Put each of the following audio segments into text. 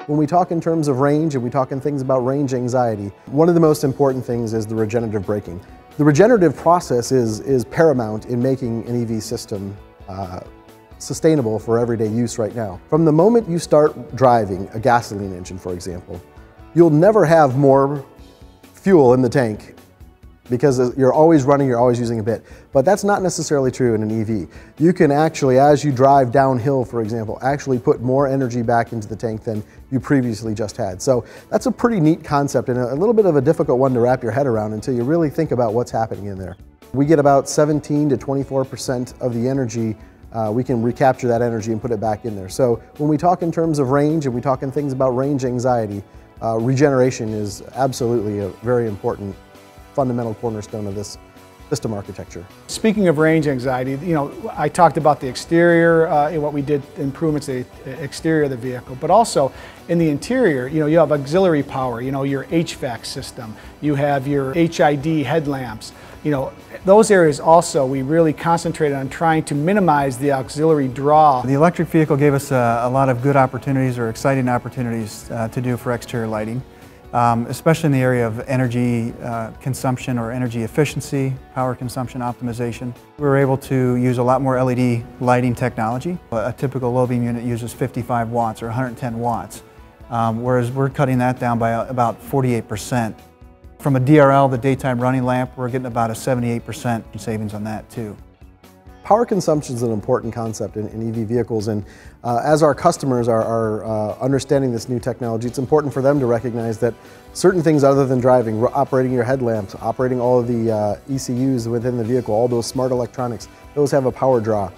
When we talk in terms of range and we talk in things about range anxiety, one of the most important things is the regenerative braking. The regenerative process is paramount in making an EV system sustainable for everyday use right now. From the moment you start driving a gasoline engine, for example, you'll never have more fuel in the tank because you're always running, you're always using a bit. But that's not necessarily true in an EV. You can actually, as you drive downhill, for example, actually put more energy back into the tank than you previously just had. So that's a pretty neat concept and a little bit of a difficult one to wrap your head around until you really think about what's happening in there. We get about 17 to 24% of the energy. We can recapture that energy and put it back in there. So when we talk in terms of range and we talk in things about range anxiety, regeneration is absolutely a very important fundamental cornerstone of this system architecture. Speaking of range anxiety, I talked about the exterior, what we did improvements to the exterior of the vehicle, but also in the interior, you have auxiliary power, your HVAC system, you have your HID headlamps. Those areas also we really concentrated on trying to minimize the auxiliary draw. The electric vehicle gave us a lot of good opportunities or exciting opportunities to do for exterior lighting. Especially in the area of energy consumption or energy efficiency, power consumption optimization. We were able to use a lot more LED lighting technology. A typical low beam unit uses 55 watts or 110 watts, whereas we're cutting that down by about 48%. From a DRL, the daytime running lamp, we're getting about a 78% savings on that too. Power consumption is an important concept in EV vehicles, and as our customers are understanding this new technology, it's important for them to recognize that certain things other than driving, operating your headlamps, operating all of the ECUs within the vehicle, all those smart electronics, those have a power draw.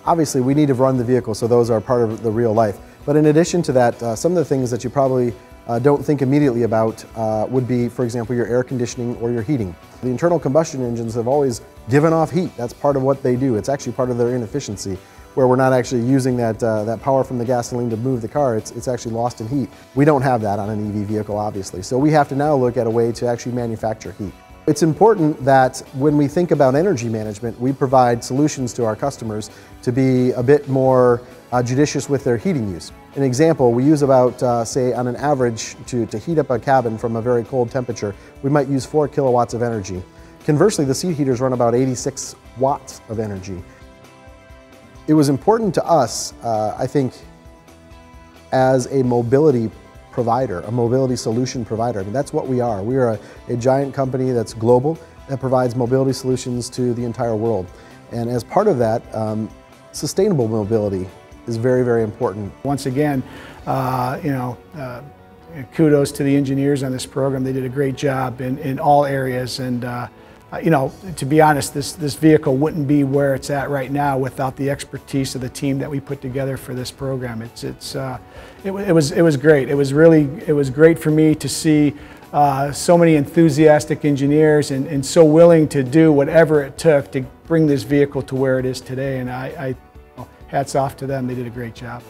Obviously, we need to run the vehicle, so those are part of the real life. But in addition to that, some of the things that you probably don't think immediately about would be, for example, your air conditioning or your heating. The internal combustion engines have always given off heat. That's part of what they do. It's actually part of their inefficiency, where we're not actually using that power from the gasoline to move the car. It's actually lost in heat. We don't have that on an EV vehicle, obviously. So we have to now look at a way to actually manufacture heat. It's important that when we think about energy management, we provide solutions to our customers to be a bit more judicious with their heating use. An example, we use about, say, on an average, to heat up a cabin from a very cold temperature, we might use 4 kilowatts of energy. Conversely, the seat heaters run about 86 watts of energy. It was important to us, I think, as a mobility provider, a mobility solution provider. I mean, that's what we are. We are a giant company that's global, that provides mobility solutions to the entire world. And as part of that, sustainable mobility is very, very important. Once again, kudos to the engineers on this program. They did a great job in all areas, and to be honest, this vehicle wouldn't be where it's at right now without the expertise of the team that we put together for this program. It was great. It was great for me to see so many enthusiastic engineers and so willing to do whatever it took to bring this vehicle to where it is today. And hats off to them. They did a great job.